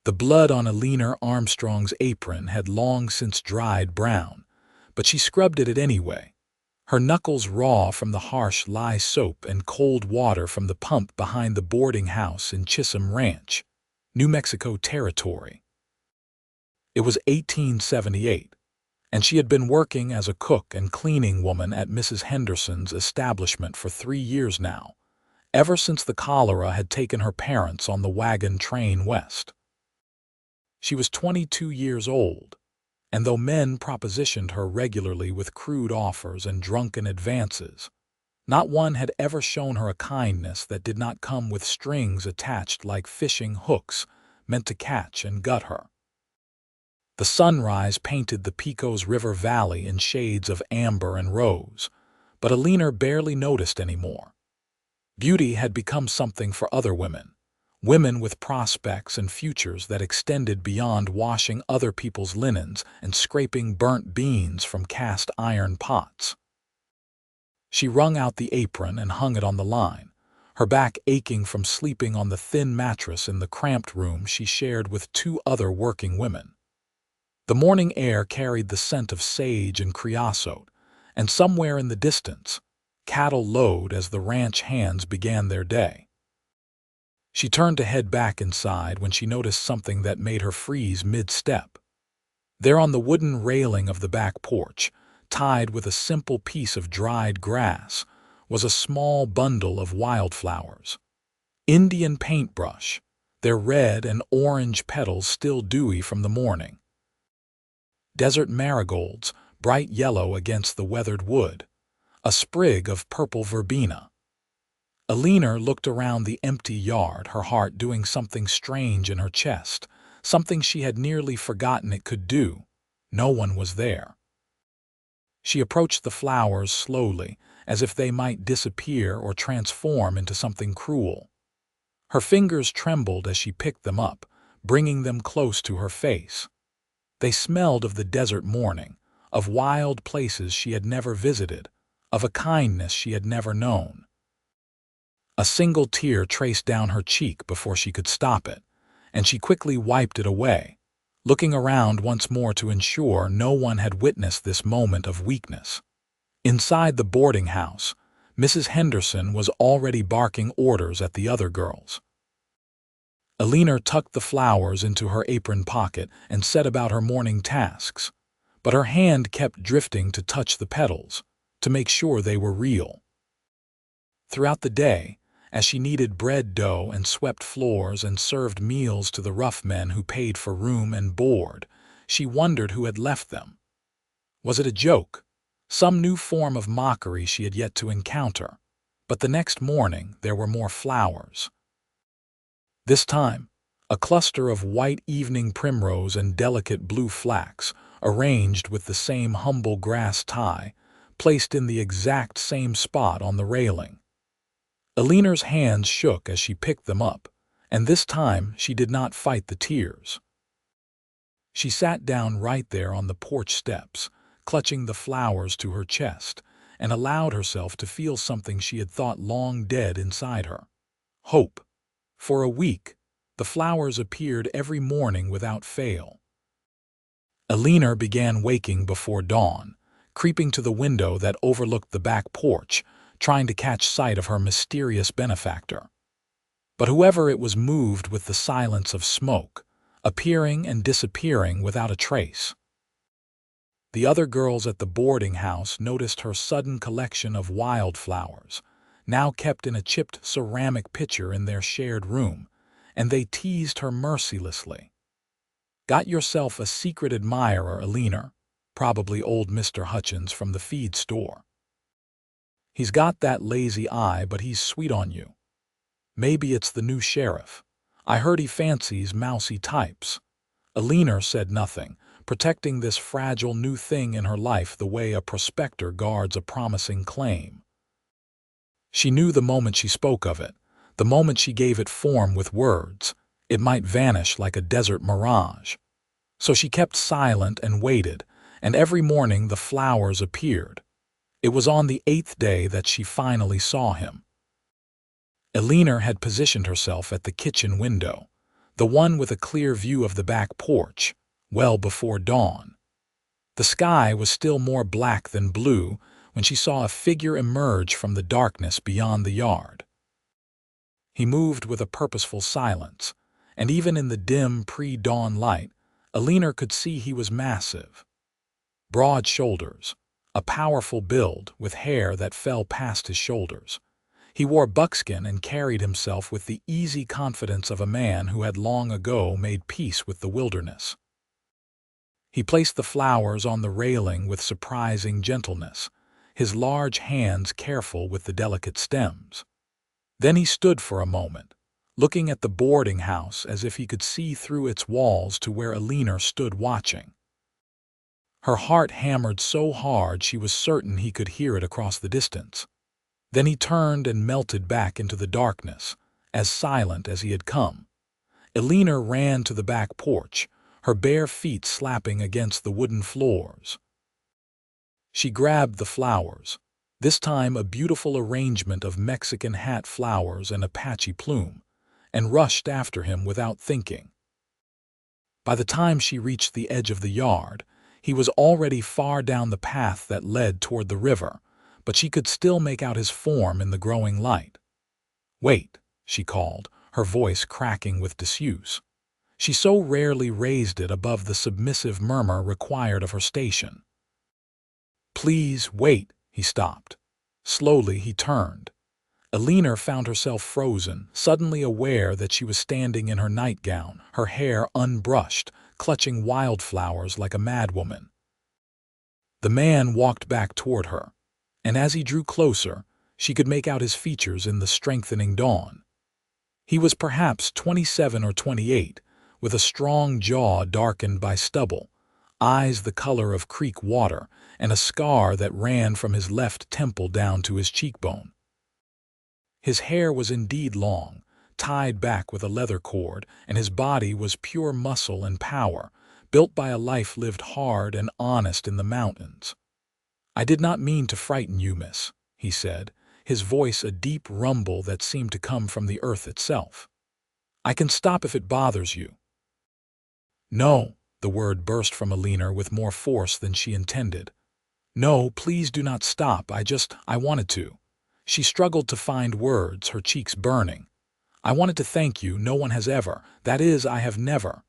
The blood on Eleanor Armstrong's apron had long since dried brown, but she scrubbed at it anyway, her knuckles raw from the harsh lye soap and cold water from the pump behind the boarding house in Chisholm Ranch, New Mexico Territory. It was 1878, and she had been working as a cook and cleaning woman at Mrs. Henderson's establishment for 3 years now, ever since the cholera had taken her parents on the wagon train west. She was 22 years old, and though men propositioned her regularly with crude offers and drunken advances, not one had ever shown her a kindness that did not come with strings attached like fishing hooks meant to catch and gut her. The sunrise painted the Pecos River Valley in shades of amber and rose, but Eleanor barely noticed anymore. Beauty had become something for other women, women with prospects and futures that extended beyond washing other people's linens and scraping burnt beans from cast iron pots. She wrung out the apron and hung it on the line, her back aching from sleeping on the thin mattress in the cramped room she shared with 2 other working women. The morning air carried the scent of sage and creosote, and somewhere in the distance, cattle lowed as the ranch hands began their day. She turned to head back inside when she noticed something that made her freeze mid-step. There on the wooden railing of the back porch, tied with a simple piece of dried grass, was a small bundle of wildflowers. Indian paintbrush, their red and orange petals still dewy from the morning. Desert marigolds, bright yellow against the weathered wood. A sprig of purple verbena. Eleanor looked around the empty yard, her heart doing something strange in her chest, something she had nearly forgotten it could do. No one was there. She approached the flowers slowly, as if they might disappear or transform into something cruel. Her fingers trembled as she picked them up, bringing them close to her face. They smelled of the desert morning, of wild places she had never visited, of a kindness she had never known. A single tear traced down her cheek before she could stop it, and she quickly wiped it away, looking around once more to ensure no one had witnessed this moment of weakness. Inside the boarding house, Mrs. Henderson was already barking orders at the other girls. Eleanor tucked the flowers into her apron pocket and set about her morning tasks, but her hand kept drifting to touch the petals, to make sure they were real. Throughout the day, as she kneaded bread dough and swept floors and served meals to the rough men who paid for room and board, she wondered who had left them. Was it a joke, some new form of mockery she had yet to encounter? But the next morning there were more flowers. This time, a cluster of white evening primrose and delicate blue flax, arranged with the same humble grass tie, placed in the exact same spot on the railing. Eleanor's hands shook as she picked them up, and this time she did not fight the tears. She sat down right there on the porch steps, clutching the flowers to her chest, and allowed herself to feel something she had thought long dead inside her: hope. For a week, the flowers appeared every morning without fail. Eleanor began waking before dawn, creeping to the window that overlooked the back porch, trying to catch sight of her mysterious benefactor. But whoever it was moved with the silence of smoke, appearing and disappearing without a trace. The other girls at the boarding house noticed her sudden collection of wildflowers, now kept in a chipped ceramic pitcher in their shared room, and they teased her mercilessly. "Got yourself a secret admirer, Eleanor, probably old Mr. Hutchins from the feed store. He's got that lazy eye, but he's sweet on you. Maybe it's the new sheriff. I heard he fancies mousy types." Eleanor said nothing, protecting this fragile new thing in her life the way a prospector guards a promising claim. She knew the moment she spoke of it, the moment she gave it form with words, it might vanish like a desert mirage. So she kept silent and waited, and every morning the flowers appeared. It was on the 8th day that she finally saw him. Eleanor had positioned herself at the kitchen window, the one with a clear view of the back porch, well before dawn. The sky was still more black than blue when she saw a figure emerge from the darkness beyond the yard. He moved with a purposeful silence, and even in the dim pre-dawn light, Eleanor could see he was massive. Broad shoulders, a powerful build with hair that fell past his shoulders. He wore buckskin and carried himself with the easy confidence of a man who had long ago made peace with the wilderness. He placed the flowers on the railing with surprising gentleness, his large hands careful with the delicate stems. Then he stood for a moment, looking at the boarding house as if he could see through its walls to where Eleanor stood watching. Her heart hammered so hard she was certain he could hear it across the distance. Then he turned and melted back into the darkness, as silent as he had come. Eleanor ran to the back porch, her bare feet slapping against the wooden floors. She grabbed the flowers, this time a beautiful arrangement of Mexican hat flowers and Apache plume, and rushed after him without thinking. By the time she reached the edge of the yard, he was already far down the path that led toward the river, but she could still make out his form in the growing light. "Wait," she called, her voice cracking with disuse. She so rarely raised it above the submissive murmur required of her station. "Please, wait," he stopped. Slowly he turned. Eleanor found herself frozen, suddenly aware that she was standing in her nightgown, her hair unbrushed, clutching wildflowers like a madwoman. The man walked back toward her, and as he drew closer, she could make out his features in the strengthening dawn. He was perhaps 27 or 28, with a strong jaw darkened by stubble, eyes the color of creek water, and a scar that ran from his left temple down to his cheekbone. His hair was indeed long, tied back with a leather cord, and his body was pure muscle and power, built by a life lived hard and honest in the mountains. "I did not mean to frighten you, miss," he said, his voice a deep rumble that seemed to come from the earth itself. "I can stop if it bothers you." "No," the word burst from Eleanor with more force than she intended. "No, please do not stop, I wanted to." She struggled to find words, her cheeks burning. "I wanted to thank you, no one has ever, that is, I have never."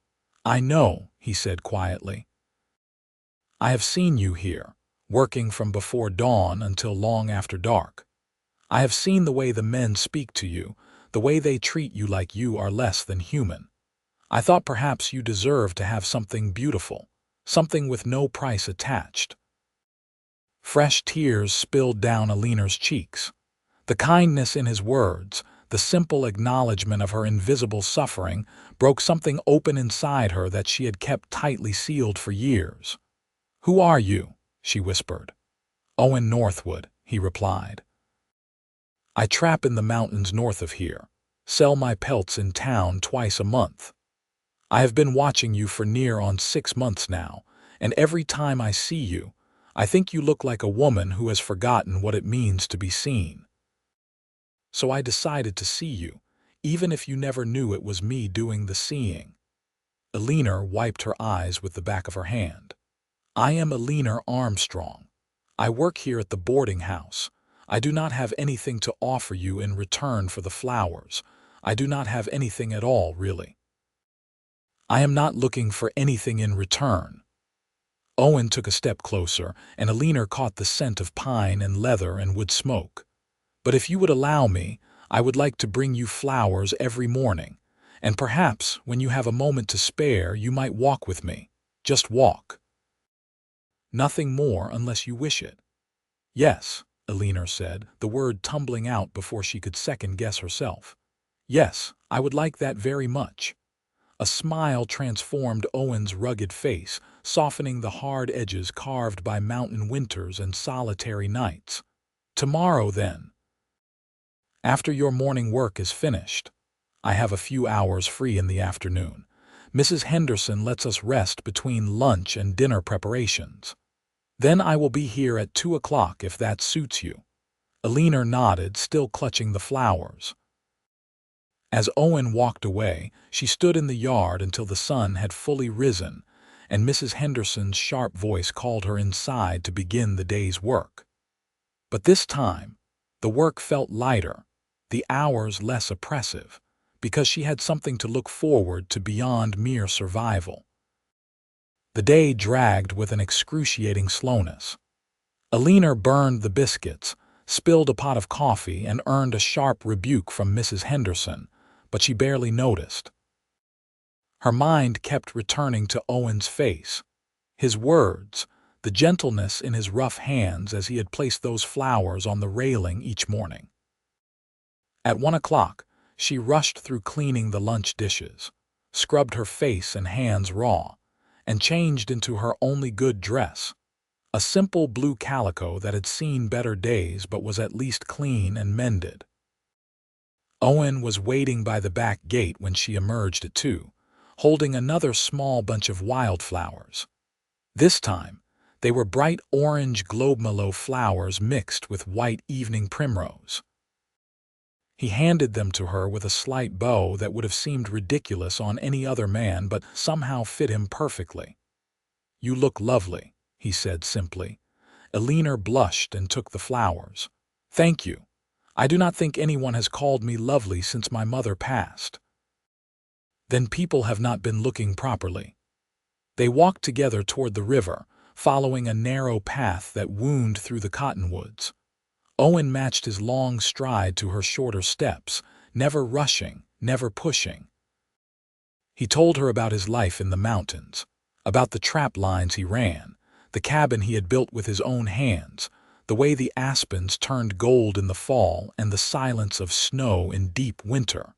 "I know," he said quietly. "I have seen you here, working from before dawn until long after dark. I have seen the way the men speak to you, the way they treat you like you are less than human. I thought perhaps you deserved to have something beautiful, something with no price attached." Fresh tears spilled down Eleanor's cheeks. The kindness in his words, the simple acknowledgement of her invisible suffering, broke something open inside her that she had kept tightly sealed for years. "Who are you?" she whispered. "Owen Northwood," he replied. "I trap in the mountains north of here, sell my pelts in town twice a month. I have been watching you for near on 6 months now, and every time I see you, I think you look like a woman who has forgotten what it means to be seen. So I decided to see you, even if you never knew it was me doing the seeing." Eleanor wiped her eyes with the back of her hand. "I am Eleanor Armstrong. I work here at the boarding house. I do not have anything to offer you in return for the flowers. I do not have anything at all, really. I am not looking for anything in return." Owen took a step closer, and Eleanor caught the scent of pine and leather and wood smoke. "But if you would allow me, I would like to bring you flowers every morning, and perhaps when you have a moment to spare you might walk with me. Just walk. Nothing more unless you wish it." "Yes," Eleanor said, the word tumbling out before she could second-guess herself. "Yes, I would like that very much." A smile transformed Owen's rugged face, softening the hard edges carved by mountain winters and solitary nights. "Tomorrow, then. After your morning work is finished. I have a few hours free in the afternoon. Mrs. Henderson lets us rest between lunch and dinner preparations. Then I will be here at 2 o'clock if that suits you." Eleanor nodded, still clutching the flowers. As Owen walked away, she stood in the yard until the sun had fully risen, and Mrs. Henderson's sharp voice called her inside to begin the day's work. But this time, the work felt lighter, the hours less oppressive, because she had something to look forward to beyond mere survival. The day dragged with an excruciating slowness. Eleanor burned the biscuits, spilled a pot of coffee, and earned a sharp rebuke from Mrs. Henderson, but she barely noticed. Her mind kept returning to Owen's face, his words, the gentleness in his rough hands as he had placed those flowers on the railing each morning. At 1 o'clock, she rushed through cleaning the lunch dishes, scrubbed her face and hands raw, and changed into her only good dress, a simple blue calico that had seen better days but was at least clean and mended. Owen was waiting by the back gate when she emerged at 2, holding another small bunch of wildflowers. This time, they were bright orange globemallow flowers mixed with white evening primrose. He handed them to her with a slight bow that would have seemed ridiculous on any other man but somehow fit him perfectly. "You look lovely," he said simply. Eleanor blushed and took the flowers. "Thank you. I do not think anyone has called me lovely since my mother passed." "Then people have not been looking properly." They walked together toward the river, following a narrow path that wound through the cottonwoods. Owen matched his long stride to her shorter steps, never rushing, never pushing. He told her about his life in the mountains, about the trap lines he ran, the cabin he had built with his own hands, the way the aspens turned gold in the fall and the silence of snow in deep winter.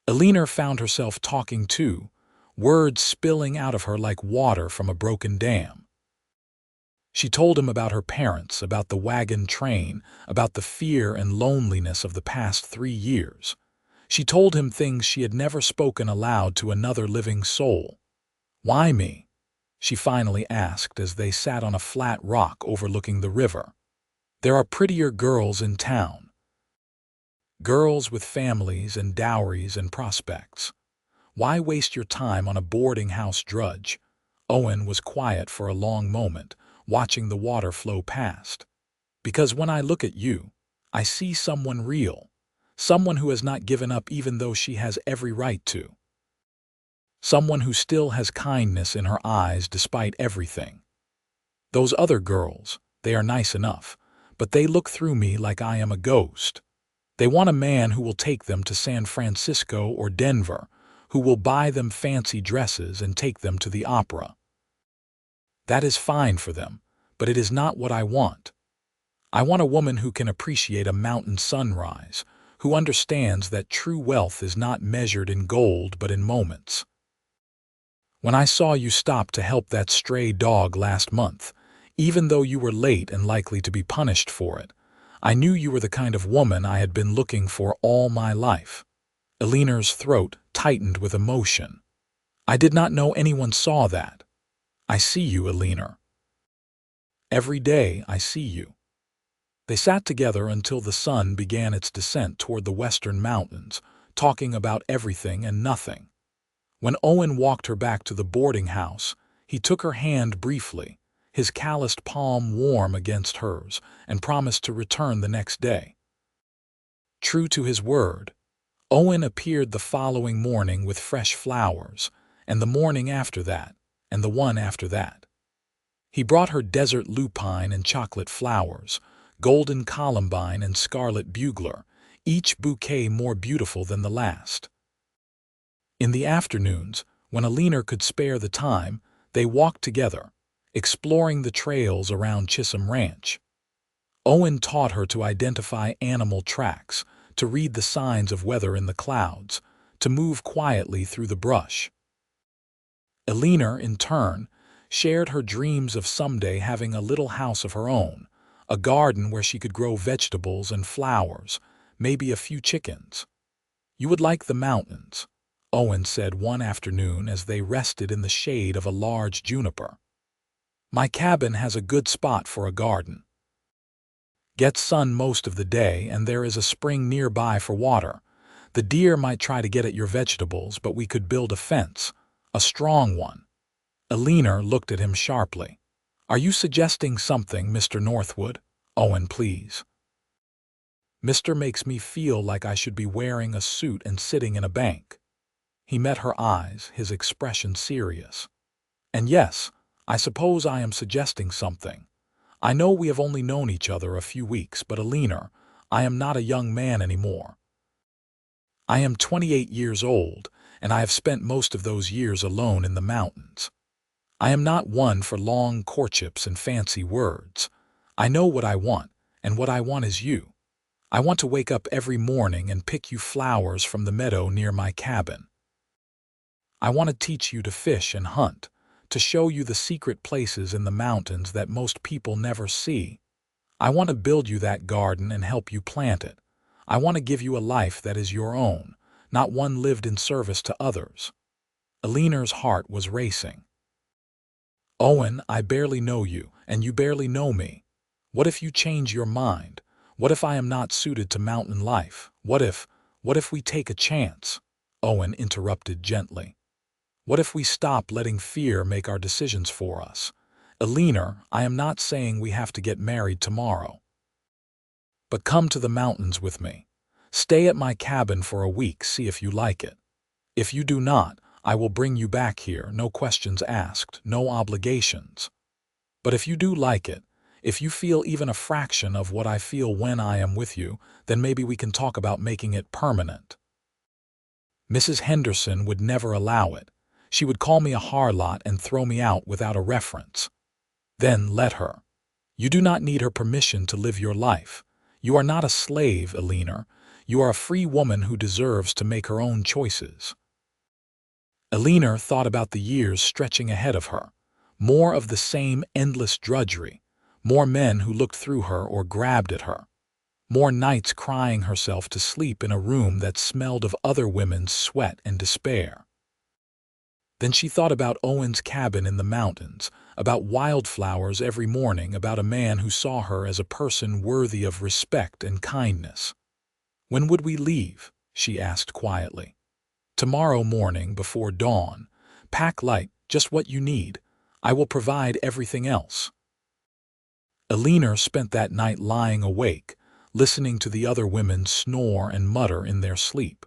Eleanor found herself talking too, words spilling out of her like water from a broken dam. She told him about her parents, about the wagon train, about the fear and loneliness of the past 3 years. She told him things she had never spoken aloud to another living soul. "Why me?" she finally asked as they sat on a flat rock overlooking the river. "There are prettier girls in town. Girls with families and dowries and prospects. Why waste your time on a boarding house drudge?" Owen was quiet for a long moment, watching the water flow past. "Because when I look at you, I see someone real, someone who has not given up even though she has every right to. Someone who still has kindness in her eyes despite everything. Those other girls, they are nice enough, but they look through me like I am a ghost. They want a man who will take them to San Francisco or Denver, who will buy them fancy dresses and take them to the opera. That is fine for them, but it is not what I want. I want a woman who can appreciate a mountain sunrise, who understands that true wealth is not measured in gold but in moments. When I saw you stop to help that stray dog last month, even though you were late and likely to be punished for it, I knew you were the kind of woman I had been looking for all my life." Eleanor's throat tightened with emotion. "I did not know anyone saw that. I see you, Eleanor. Every day I see you." They sat together until the sun began its descent toward the western mountains, talking about everything and nothing. When Owen walked her back to the boarding house, he took her hand briefly, his calloused palm warm against hers, and promised to return the next day. True to his word, Owen appeared the following morning with fresh flowers, and the morning after that, and the one after that. He brought her desert lupine and chocolate flowers, golden columbine and scarlet bugler, each bouquet more beautiful than the last. In the afternoons, when Eleanor could spare the time, they walked together, exploring the trails around Chisholm Ranch. Owen taught her to identify animal tracks, to read the signs of weather in the clouds, to move quietly through the brush. Eleanor, in turn, shared her dreams of someday having a little house of her own, a garden where she could grow vegetables and flowers, maybe a few chickens. "You would like the mountains," Owen said one afternoon as they rested in the shade of a large juniper. "My cabin has a good spot for a garden. Gets sun most of the day, and there is a spring nearby for water. The deer might try to get at your vegetables, but we could build a fence, a strong one." Eleanor looked at him sharply. "Are you suggesting something, Mr. Northwood?" "Owen, please." "Mr. makes me feel like I should be wearing a suit and sitting in a bank." He met her eyes, his expression serious. "And yes, I suppose I am suggesting something. I know we have only known each other a few weeks, but Eleanor, I am not a young man anymore. I am 28 years old, and I have spent most of those years alone in the mountains. I am not one for long courtships and fancy words. I know what I want, and what I want is you. I want to wake up every morning and pick you flowers from the meadow near my cabin. I want to teach you to fish and hunt, to show you the secret places in the mountains that most people never see. I want to build you that garden and help you plant it. I want to give you a life that is your own, not one lived in service to others." Eleanor's heart was racing. "Owen, I barely know you, and you barely know me. What if you change your mind? What if I am not suited to mountain life? What if we take a chance?" Owen interrupted gently. "What if we stop letting fear make our decisions for us? Eleanor, I am not saying we have to get married tomorrow. But come to the mountains with me. Stay at my cabin for a week, see if you like it. If you do not, I will bring you back here, no questions asked, no obligations. But if you do like it, if you feel even a fraction of what I feel when I am with you, then maybe we can talk about making it permanent." Mrs. Henderson would never allow it. She would call me a harlot and throw me out without a reference. Then let her. You do not need her permission to live your life. You are not a slave, Eleanor. You are a free woman who deserves to make her own choices. Eleanor thought about the years stretching ahead of her. More of the same endless drudgery. More men who looked through her or grabbed at her. More nights crying herself to sleep in a room that smelled of other women's sweat and despair. Then she thought about Owen's cabin in the mountains, about wildflowers every morning, about a man who saw her as a person worthy of respect and kindness. "When would we leave?" she asked quietly. "Tomorrow morning before dawn. Pack light, just what you need. I will provide everything else." Eleanor spent that night lying awake, listening to the other women snore and mutter in their sleep.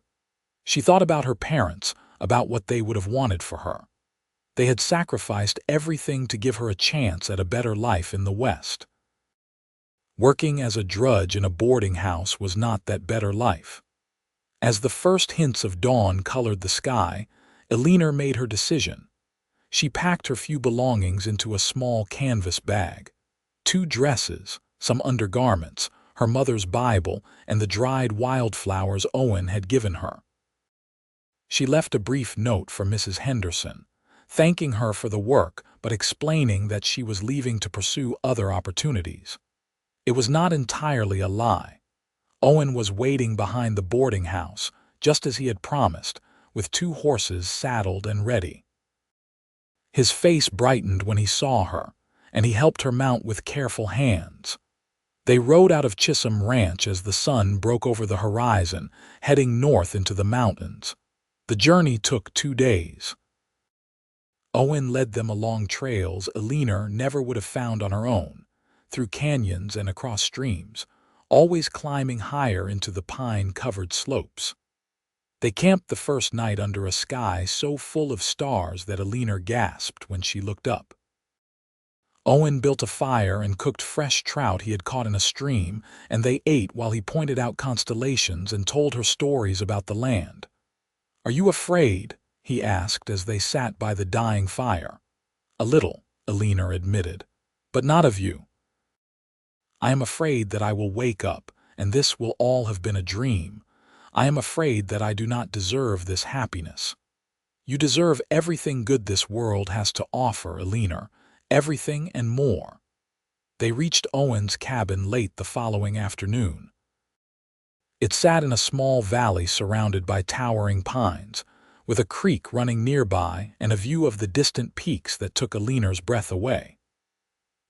She thought about her parents, about what they would have wanted for her. They had sacrificed everything to give her a chance at a better life in the West. Working as a drudge in a boarding house was not that better life. As the first hints of dawn colored the sky, Eleanor made her decision. She packed her few belongings into a small canvas bag. 2 dresses, some undergarments, her mother's Bible, and the dried wildflowers Owen had given her. She left a brief note for Mrs. Henderson, thanking her for the work but explaining that she was leaving to pursue other opportunities. It was not entirely a lie. Owen was waiting behind the boarding house, just as he had promised, with 2 horses saddled and ready. His face brightened when he saw her, and he helped her mount with careful hands. They rode out of Chisholm Ranch as the sun broke over the horizon, heading north into the mountains. The journey took 2 days. Owen led them along trails Eleanor never would have found on her own, through canyons and across streams, always climbing higher into the pine-covered slopes. They camped the first night under a sky so full of stars that Eleanor gasped when she looked up. Owen built a fire and cooked fresh trout he had caught in a stream, and they ate while he pointed out constellations and told her stories about the land. "Are you afraid?" he asked as they sat by the dying fire. "A little," Eleanor admitted, "but not of you. I am afraid that I will wake up, and this will all have been a dream. I am afraid that I do not deserve this happiness." "You deserve everything good this world has to offer, Eleanor, everything and more." They reached Owen's cabin late the following afternoon. It sat in a small valley surrounded by towering pines, with a creek running nearby and a view of the distant peaks that took Eleanor's breath away.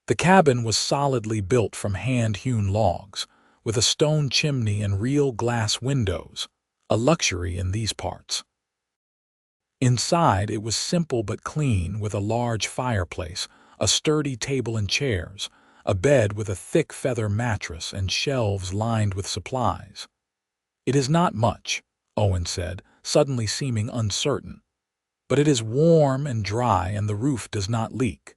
The cabin was solidly built from hand-hewn logs, with a stone chimney and real glass windows, a luxury in these parts. Inside, it was simple but clean, with a large fireplace, a sturdy table and chairs, a bed with a thick feather mattress, and shelves lined with supplies. "It is not much," Owen said, suddenly seeming uncertain, "but it is warm and dry, and the roof does not leak."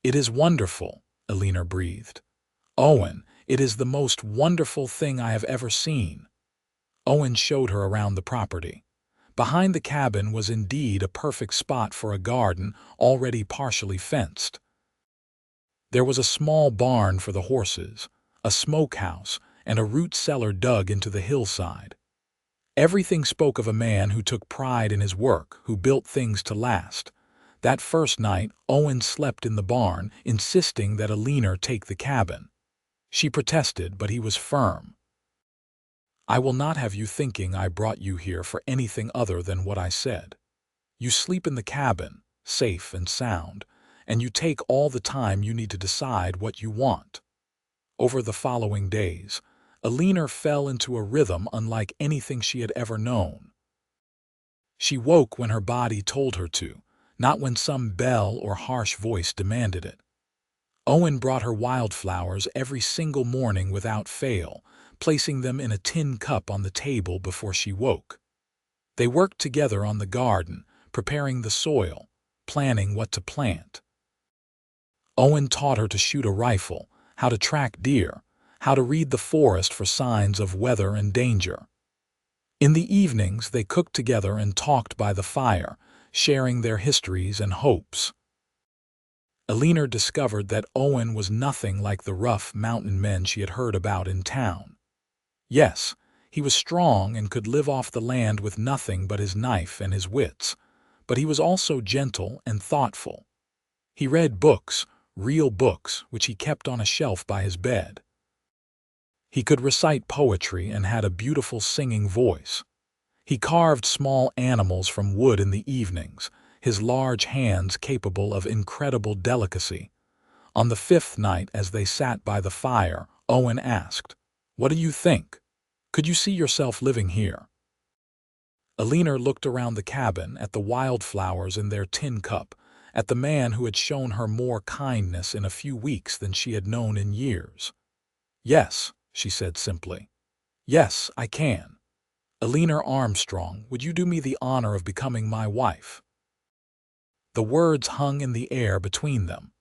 "It is wonderful," Eleanor breathed. "Owen, it is the most wonderful thing I have ever seen." Owen showed her around the property. Behind the cabin was indeed a perfect spot for a garden, already partially fenced. There was a small barn for the horses, a smokehouse, and a root cellar dug into the hillside. Everything spoke of a man who took pride in his work, who built things to last. That first night, Owen slept in the barn, insisting that Eleanor take the cabin. She protested, but he was firm. "I will not have you thinking I brought you here for anything other than what I said. You sleep in the cabin, safe and sound, and you take all the time you need to decide what you want." Over the following days, Eleanor fell into a rhythm unlike anything she had ever known. She woke when her body told her to, not when some bell or harsh voice demanded it. Owen brought her wildflowers every single morning without fail, placing them in a tin cup on the table before she woke. They worked together on the garden, preparing the soil, planning what to plant. Owen taught her to shoot a rifle, how to track deer, how to read the forest for signs of weather and danger. In the evenings, they cooked together and talked by the fire, sharing their histories and hopes. Eleanor discovered that Owen was nothing like the rough mountain men she had heard about in town. Yes, he was strong and could live off the land with nothing but his knife and his wits, but he was also gentle and thoughtful. He read books, real books, which he kept on a shelf by his bed. He could recite poetry and had a beautiful singing voice. He carved small animals from wood in the evenings, his large hands capable of incredible delicacy. On the fifth night, as they sat by the fire, Owen asked, "What do you think? Could you see yourself living here?" Eleanor looked around the cabin, at the wildflowers in their tin cup, at the man who had shown her more kindness in a few weeks than she had known in years. "Yes," she said simply. "Yes, I can. Eleanor Armstrong, would you do me the honor of becoming my wife?" The words hung in the air between them.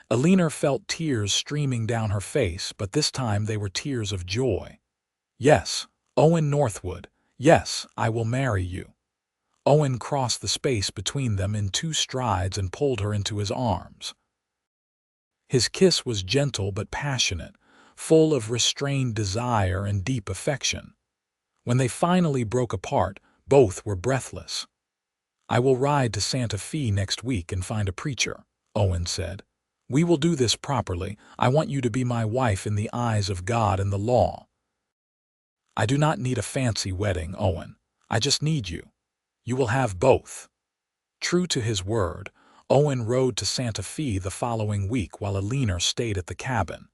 Eleanor felt tears streaming down her face, but this time they were tears of joy. "Yes, Owen Northwood, yes, I will marry you." Owen crossed the space between them in 2 strides and pulled her into his arms. His kiss was gentle but passionate, full of restrained desire and deep affection. When they finally broke apart, both were breathless. "I will ride to Santa Fe next week and find a preacher," Owen said. "We will do this properly. I want you to be my wife in the eyes of God and the law." "I do not need a fancy wedding, Owen. I just need you. You will have both." True to his word, Owen rode to Santa Fe the following week while Eleanor stayed at the cabin.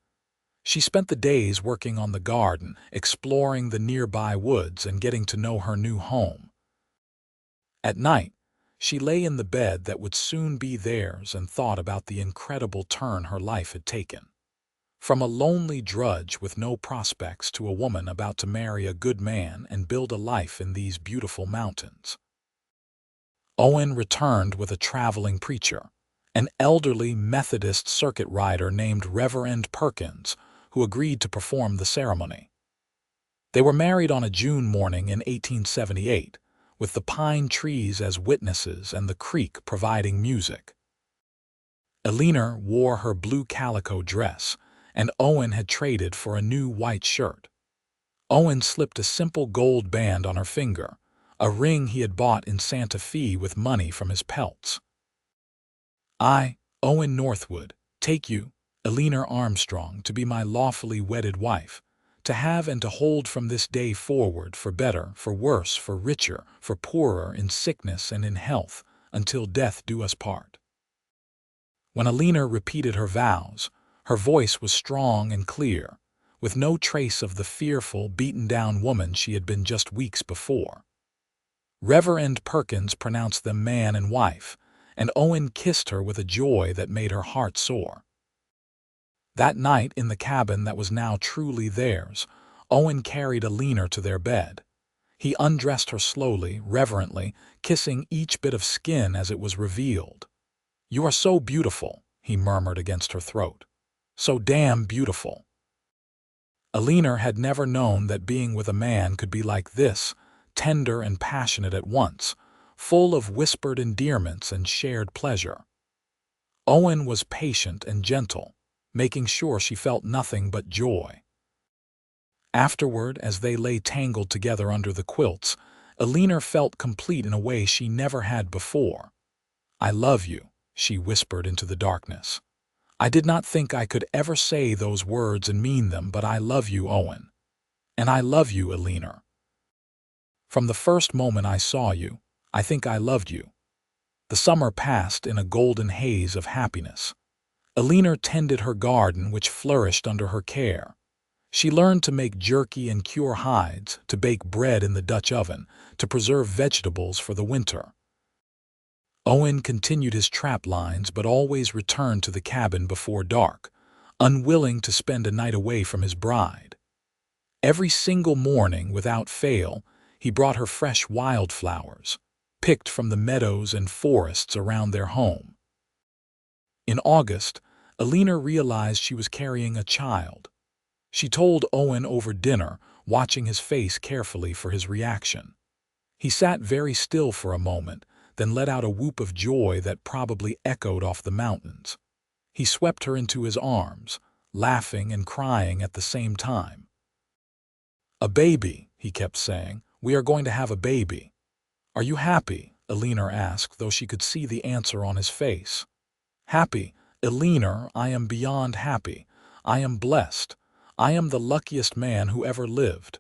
She spent the days working on the garden, exploring the nearby woods, and getting to know her new home. At night, she lay in the bed that would soon be theirs and thought about the incredible turn her life had taken. From a lonely drudge with no prospects to a woman about to marry a good man and build a life in these beautiful mountains. Owen returned with a traveling preacher, an elderly Methodist circuit rider named Reverend Perkins, who agreed to perform the ceremony. They were married on a June morning in 1878, with the pine trees as witnesses and the creek providing music. Eleanor wore her blue calico dress, and Owen had traded for a new white shirt. Owen slipped a simple gold band on her finger, a ring he had bought in Santa Fe with money from his pelts. "I, Owen Northwood, take you, Eleanor Armstrong, to be my lawfully wedded wife, to have and to hold from this day forward, for better, for worse, for richer, for poorer, in sickness and in health, until death do us part." When Eleanor repeated her vows, her voice was strong and clear, with no trace of the fearful, beaten-down woman she had been just weeks before. Reverend Perkins pronounced them man and wife, and Owen kissed her with a joy that made her heart soar. That night, in the cabin that was now truly theirs, Owen carried Eleanor to their bed. He undressed her slowly, reverently, kissing each bit of skin as it was revealed. "You are so beautiful," he murmured against her throat. "So damn beautiful." Eleanor had never known that being with a man could be like this, tender and passionate at once, full of whispered endearments and shared pleasure. Owen was patient and gentle, making sure she felt nothing but joy. Afterward, as they lay tangled together under the quilts, Eleanor felt complete in a way she never had before. "I love you," she whispered into the darkness. "I did not think I could ever say those words and mean them, but I love you, Owen. And I love you, Eleanor. From the first moment I saw you, I think I loved you." The summer passed in a golden haze of happiness. Eleanor tended her garden, which flourished under her care. She learned to make jerky and cure hides, to bake bread in the Dutch oven, to preserve vegetables for the winter. Owen continued his trap lines but always returned to the cabin before dark, unwilling to spend a night away from his bride. Every single morning, without fail, he brought her fresh wildflowers, picked from the meadows and forests around their home. In August, Eleanor realized she was carrying a child. She told Owen over dinner, watching his face carefully for his reaction. He sat very still for a moment, then let out a whoop of joy that probably echoed off the mountains. He swept her into his arms, laughing and crying at the same time. "A baby," he kept saying. "We are going to have a baby." "Are you happy?" Eleanor asked, though she could see the answer on his face. "Happy, Eleanor, I am beyond happy. I am blessed. I am the luckiest man who ever lived."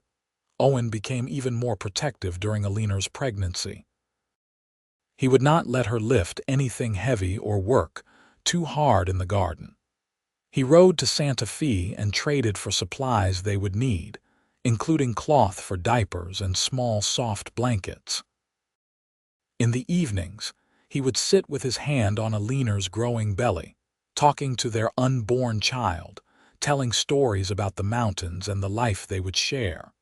Owen became even more protective during Eleanor's pregnancy. He would not let her lift anything heavy or work too hard in the garden. He rode to Santa Fe and traded for supplies they would need, including cloth for diapers and small soft blankets. In the evenings, he would sit with his hand on Eleanor's growing belly, talking to their unborn child, telling stories about the mountains and the life they would share.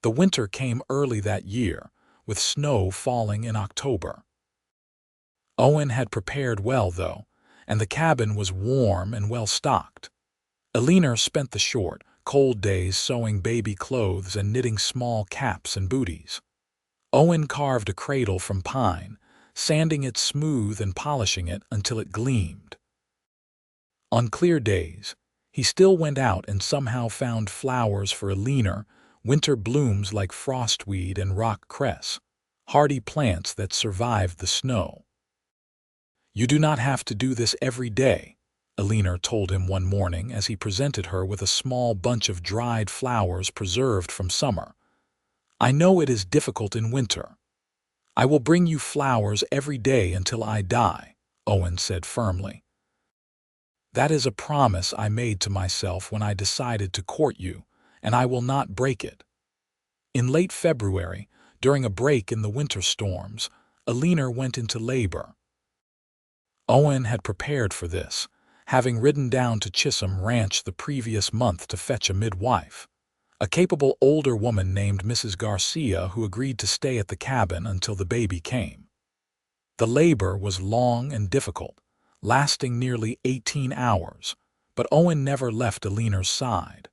The winter came early that year, with snow falling in October. Owen had prepared well, though, and the cabin was warm and well-stocked. Eleanor spent the short, cold days sewing baby clothes and knitting small caps and booties. Owen carved a cradle from pine, sanding it smooth and polishing it until it gleamed. On clear days, he still went out and somehow found flowers for Eleanor, winter blooms like frostweed and rock cress, hardy plants that survived the snow. "You do not have to do this every day," Eleanor told him one morning as he presented her with a small bunch of dried flowers preserved from summer. "I know it is difficult in winter." "I will bring you flowers every day until I die," Owen said firmly. "That is a promise I made to myself when I decided to court you, and I will not break it." In late February, during a break in the winter storms, Eleanor went into labor. Owen had prepared for this, having ridden down to Chisholm Ranch the previous month to fetch a midwife, a capable older woman named Mrs. Garcia who agreed to stay at the cabin until the baby came. The labor was long and difficult, lasting nearly 18 hours, but Owen never left Eleanor's side.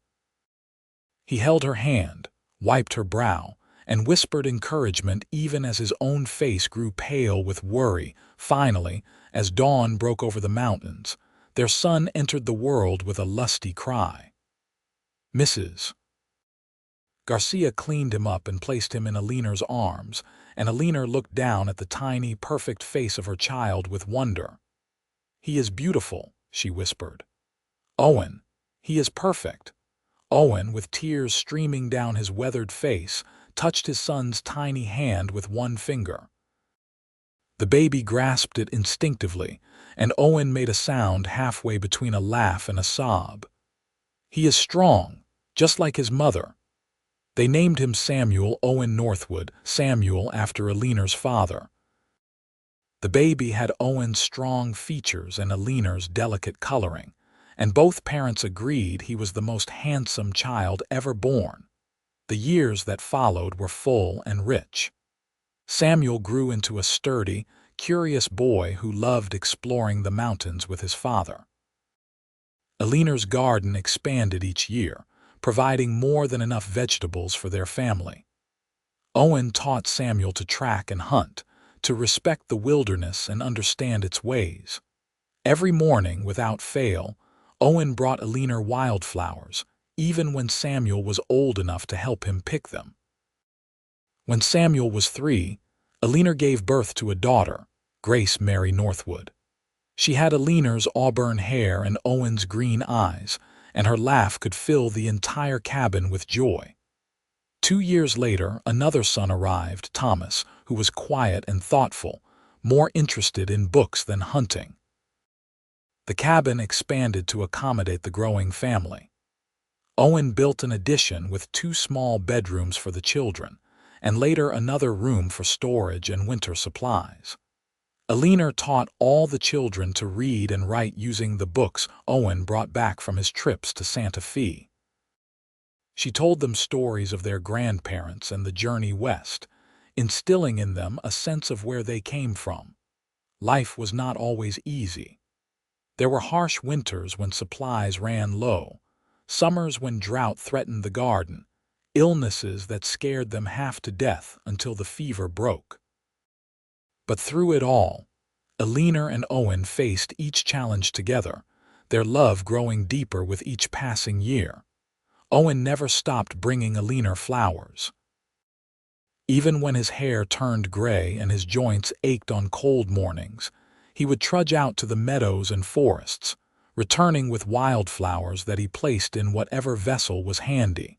He held her hand, wiped her brow, and whispered encouragement even as his own face grew pale with worry. Finally, as dawn broke over the mountains, their son entered the world with a lusty cry. "Mrs." Garcia cleaned him up and placed him in Eleanor's arms, and Eleanor looked down at the tiny, perfect face of her child with wonder. "He is beautiful," she whispered. "Owen, he is perfect." Owen, with tears streaming down his weathered face, touched his son's tiny hand with one finger. The baby grasped it instinctively, and Owen made a sound halfway between a laugh and a sob. "He is strong, just like his mother. They named him Samuel Owen Northwood, Samuel after Eleanor's father. The baby had Owen's strong features and Eleanor's delicate coloring, and both parents agreed he was the most handsome child ever born. The years that followed were full and rich. Samuel grew into a sturdy, curious boy who loved exploring the mountains with his father. Eleanor's garden expanded each year, providing more than enough vegetables for their family. Owen taught Samuel to track and hunt, to respect the wilderness and understand its ways. Every morning, without fail, Owen brought Eleanor wildflowers, even when Samuel was old enough to help him pick them. When Samuel was 3, Eleanor gave birth to a daughter, Grace Mary Northwood. She had Eleanor's auburn hair and Owen's green eyes, and her laugh could fill the entire cabin with joy. 2 years later, another son arrived, Thomas, who was quiet and thoughtful, more interested in books than hunting. The cabin expanded to accommodate the growing family. Owen built an addition with 2 small bedrooms for the children, and later another room for storage and winter supplies. Eleanor taught all the children to read and write using the books Owen brought back from his trips to Santa Fe. She told them stories of their grandparents and the journey west, instilling in them a sense of where they came from. Life was not always easy. There were harsh winters when supplies ran low, summers when drought threatened the garden, illnesses that scared them half to death until the fever broke. But through it all, Eleanor and Owen faced each challenge together, their love growing deeper with each passing year. Owen never stopped bringing Eleanor flowers. Even when his hair turned gray and his joints ached on cold mornings, he would trudge out to the meadows and forests, returning with wildflowers that he placed in whatever vessel was handy.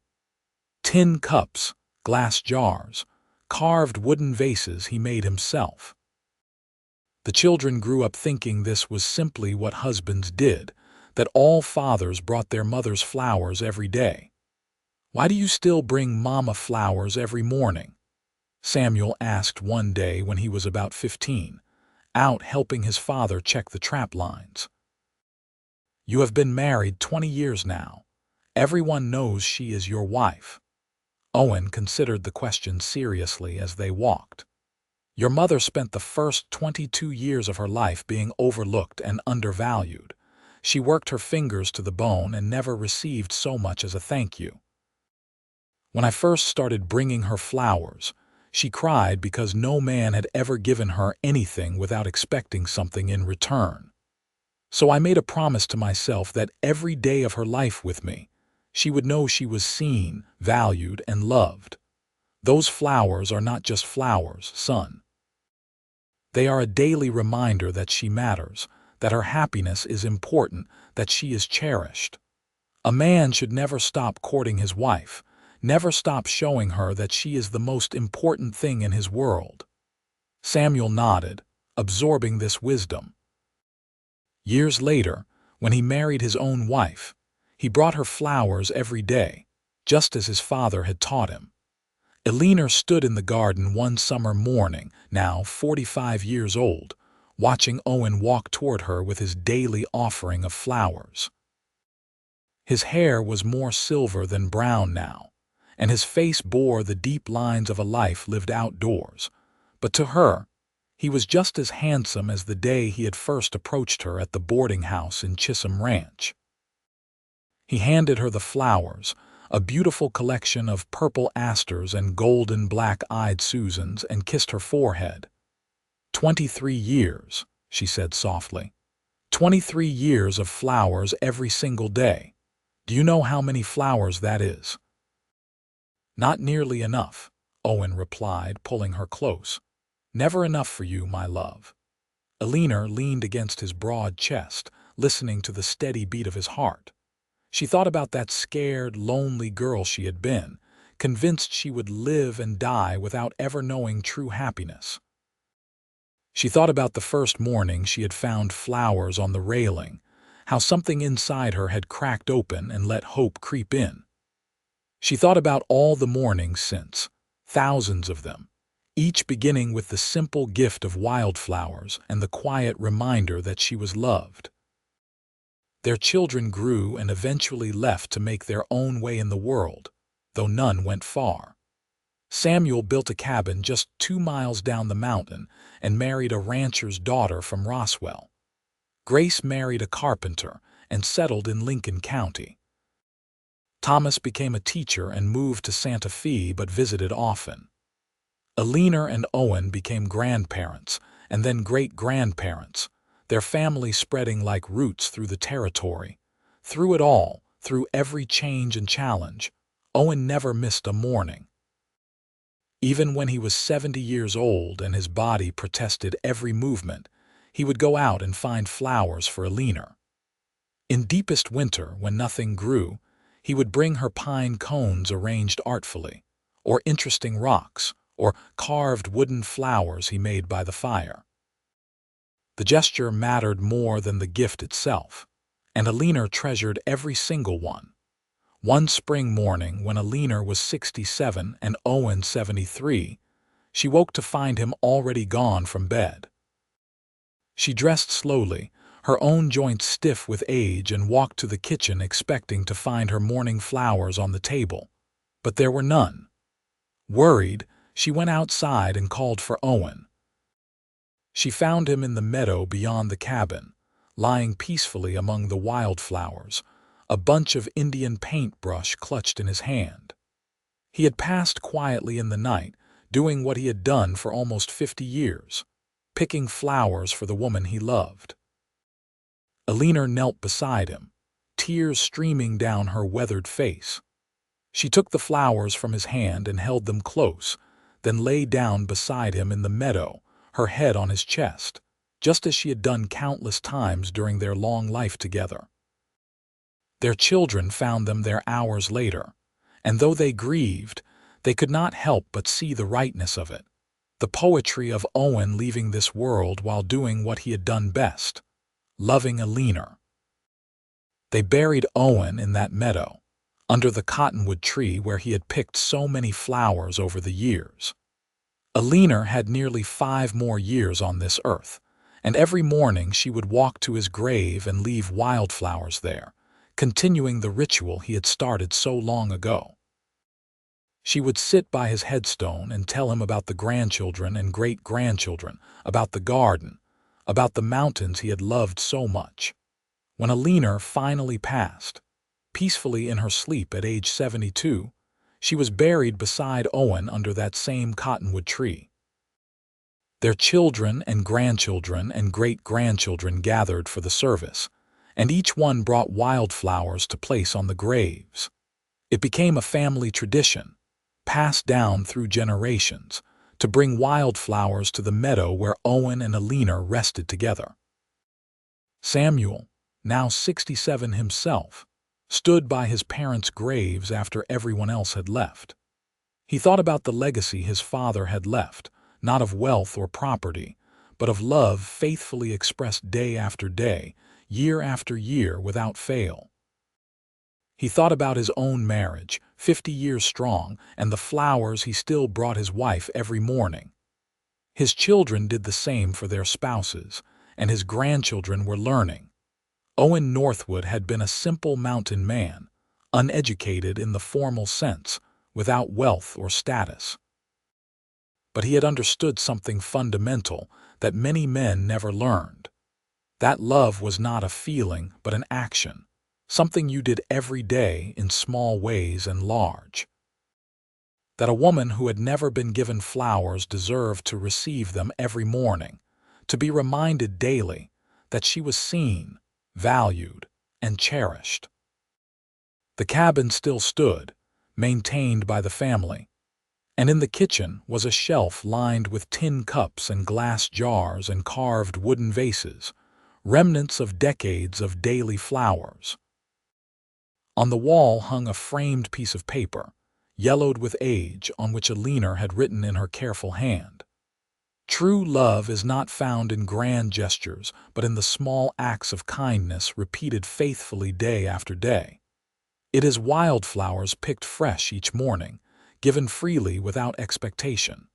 Tin cups, glass jars, carved wooden vases he made himself. The children grew up thinking this was simply what husbands did, that all fathers brought their mothers flowers every day. "Why do you still bring Mama flowers every morning?" Samuel asked one day when he was about 15, out helping his father check the trap lines. "You have been married 20 years now. Everyone knows she is your wife." Owen considered the question seriously as they walked. "Your mother spent the first 22 years of her life being overlooked and undervalued. She worked her fingers to the bone and never received so much as a thank you. When I first started bringing her flowers, she cried because no man had ever given her anything without expecting something in return. So I made a promise to myself that every day of her life with me, she would know she was seen, valued, and loved. Those flowers are not just flowers, son. They are a daily reminder that she matters, that her happiness is important, that she is cherished. A man should never stop courting his wife, never stop showing her that she is the most important thing in his world." Samuel nodded, absorbing this wisdom. Years later, when he married his own wife, he brought her flowers every day, just as his father had taught him. Eleanor stood in the garden one summer morning, now 45 years old, watching Owen walk toward her with his daily offering of flowers. His hair was more silver than brown now, and his face bore the deep lines of a life lived outdoors. But to her, he was just as handsome as the day he had first approached her at the boarding house in Chisholm Ranch. He handed her the flowers, a beautiful collection of purple asters and golden black-eyed Susans, and kissed her forehead. 23 years, she said softly. 23 years of flowers every single day. Do you know how many flowers that is? Not nearly enough, Owen replied, pulling her close. Never enough for you, my love. Eleanor leaned against his broad chest, listening to the steady beat of his heart. She thought about that scared, lonely girl she had been, convinced she would live and die without ever knowing true happiness. She thought about the first morning she had found flowers on the railing, how something inside her had cracked open and let hope creep in. She thought about all the mornings since, thousands of them, each beginning with the simple gift of wildflowers and the quiet reminder that she was loved. Their children grew and eventually left to make their own way in the world, though none went far. Samuel built a cabin just 2 miles down the mountain and married a rancher's daughter from Roswell. Grace married a carpenter and settled in Lincoln County. Thomas became a teacher and moved to Santa Fe but visited often. Eleanor and Owen became grandparents and then great-grandparents, their family spreading like roots through the territory. Through it all, through every change and challenge, Owen never missed a morning. Even when he was 70 years old and his body protested every movement, he would go out and find flowers for Eleanor. In deepest winter, when nothing grew, he would bring her pine cones arranged artfully, or interesting rocks, or carved wooden flowers he made by the fire. The gesture mattered more than the gift itself, and Eleanor treasured every single one. One spring morning, when Eleanor was 67 and Owen 73, she woke to find him already gone from bed. She dressed slowly, her own joints stiff with age, and walked to the kitchen expecting to find her morning flowers on the table. But there were none. Worried, she went outside and called for Owen. She found him in the meadow beyond the cabin, lying peacefully among the wildflowers, a bunch of Indian paintbrush clutched in his hand. He had passed quietly in the night, doing what he had done for almost 50 years, picking flowers for the woman he loved. Eleanor knelt beside him, tears streaming down her weathered face. She took the flowers from his hand and held them close, then lay down beside him in the meadow, her head on his chest, just as she had done countless times during their long life together. Their children found them there hours later, and though they grieved, they could not help but see the rightness of it, the poetry of Owen leaving this world while doing what he had done best, loving Eleanor. They buried Owen in that meadow, under the cottonwood tree where he had picked so many flowers over the years. Eleanor had nearly 5 more years on this earth, and every morning she would walk to his grave and leave wildflowers there, continuing the ritual he had started so long ago. She would sit by his headstone and tell him about the grandchildren and great-grandchildren, about the garden, about the mountains he had loved so much. When Eleanor finally passed, peacefully in her sleep at age 72, she was buried beside Owen under that same cottonwood tree. Their children and grandchildren and great-grandchildren gathered for the service, and each one brought wildflowers to place on the graves. It became a family tradition, passed down through generations, to bring wildflowers to the meadow where Owen and Eleanor rested together. Samuel, now 67 himself, stood by his parents' graves after everyone else had left. He thought about the legacy his father had left, not of wealth or property, but of love faithfully expressed day after day, year after year without fail. He thought about his own marriage, 50 years strong, and the flowers he still brought his wife every morning. His children did the same for their spouses, and his grandchildren were learning. Owen Northwood had been a simple mountain man, uneducated in the formal sense, without wealth or status. But he had understood something fundamental that many men never learned. That love was not a feeling but an action, something you did every day in small ways and large. That a woman who had never been given flowers deserved to receive them every morning, to be reminded daily that she was seen, valued, and cherished. The cabin still stood, maintained by the family, and in the kitchen was a shelf lined with tin cups and glass jars and carved wooden vases, remnants of decades of daily flowers. On the wall hung a framed piece of paper, yellowed with age, on which Eleanor had written in her careful hand, "True love is not found in grand gestures, but in the small acts of kindness repeated faithfully day after day." It is wildflowers picked fresh each morning, given freely without expectation.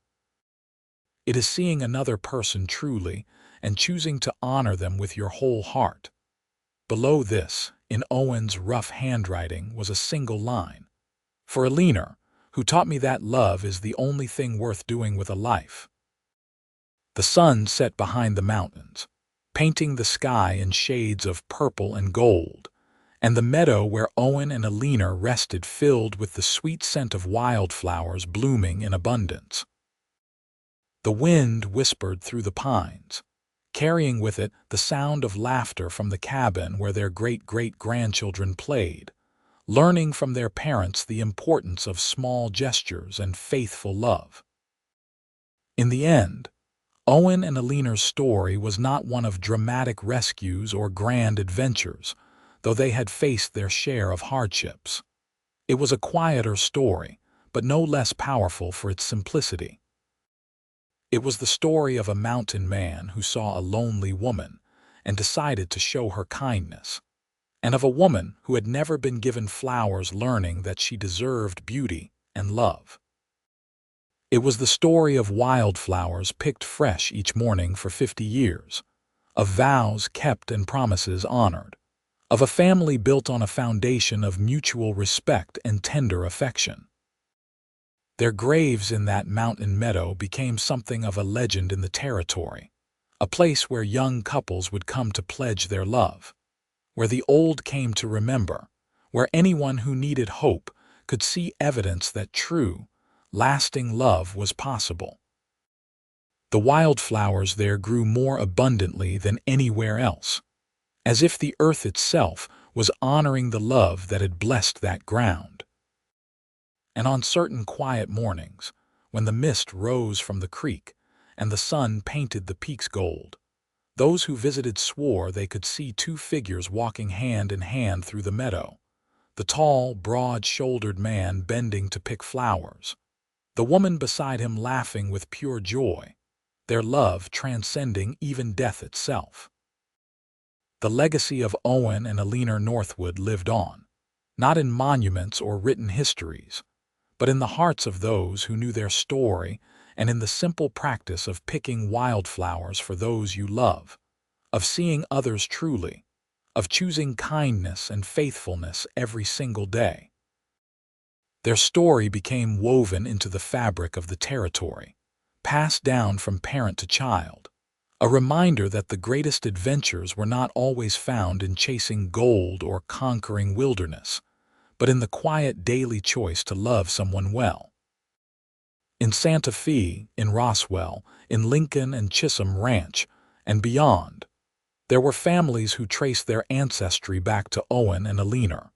It is seeing another person truly and choosing to honor them with your whole heart. Below this, in Owen's rough handwriting, was a single line. For Eleanor, who taught me that love is the only thing worth doing with a life. The sun set behind the mountains, painting the sky in shades of purple and gold, and the meadow where Owen and Eleanor rested filled with the sweet scent of wildflowers blooming in abundance. The wind whispered through the pines, carrying with it the sound of laughter from the cabin where their great-great-grandchildren played, learning from their parents the importance of small gestures and faithful love. In the end, Owen and Eleanor's story was not one of dramatic rescues or grand adventures, though they had faced their share of hardships. It was a quieter story, but no less powerful for its simplicity. It was the story of a mountain man who saw a lonely woman and decided to show her kindness, and of a woman who had never been given flowers learning that she deserved beauty and love. It was the story of wildflowers picked fresh each morning for 50 years, of vows kept and promises honored, of a family built on a foundation of mutual respect and tender affection. Their graves in that mountain meadow became something of a legend in the territory, a place where young couples would come to pledge their love, where the old came to remember, where anyone who needed hope could see evidence that true, lasting love was possible. The wildflowers there grew more abundantly than anywhere else, as if the earth itself was honoring the love that had blessed that ground. And on certain quiet mornings, when the mist rose from the creek and the sun painted the peaks gold, those who visited swore they could see two figures walking hand in hand through the meadow, the tall, broad-shouldered man bending to pick flowers, the woman beside him laughing with pure joy, their love transcending even death itself. The legacy of Owen and Eleanor Northwood lived on, not in monuments or written histories, but in the hearts of those who knew their story and in the simple practice of picking wildflowers for those you love, of seeing others truly, of choosing kindness and faithfulness every single day. Their story became woven into the fabric of the territory, passed down from parent to child, a reminder that the greatest adventures were not always found in chasing gold or conquering wilderness, but in the quiet daily choice to love someone well. In Santa Fe, in Roswell, in Lincoln and Chisholm Ranch, and beyond, there were families who traced their ancestry back to Owen and Eleanor.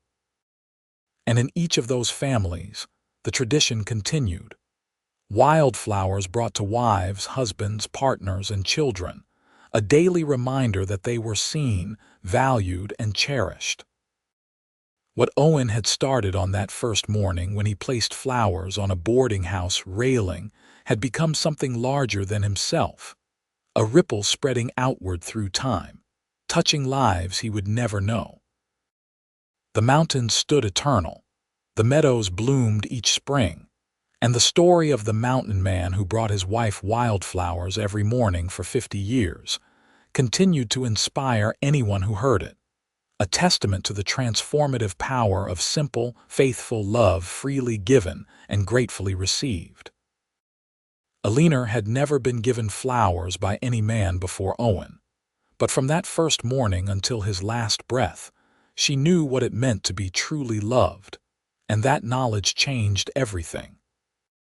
And in each of those families, the tradition continued. Wildflowers brought to wives, husbands, partners, and children, a daily reminder that they were seen, valued, and cherished. What Owen had started on that first morning when he placed flowers on a boarding house railing had become something larger than himself, a ripple spreading outward through time, touching lives he would never know. The mountains stood eternal, the meadows bloomed each spring, and the story of the mountain man who brought his wife wildflowers every morning for 50 years continued to inspire anyone who heard it, a testament to the transformative power of simple, faithful love freely given and gratefully received. Eleanor had never been given flowers by any man before Owen, but from that first morning until his last breath, she knew what it meant to be truly loved, and that knowledge changed everything.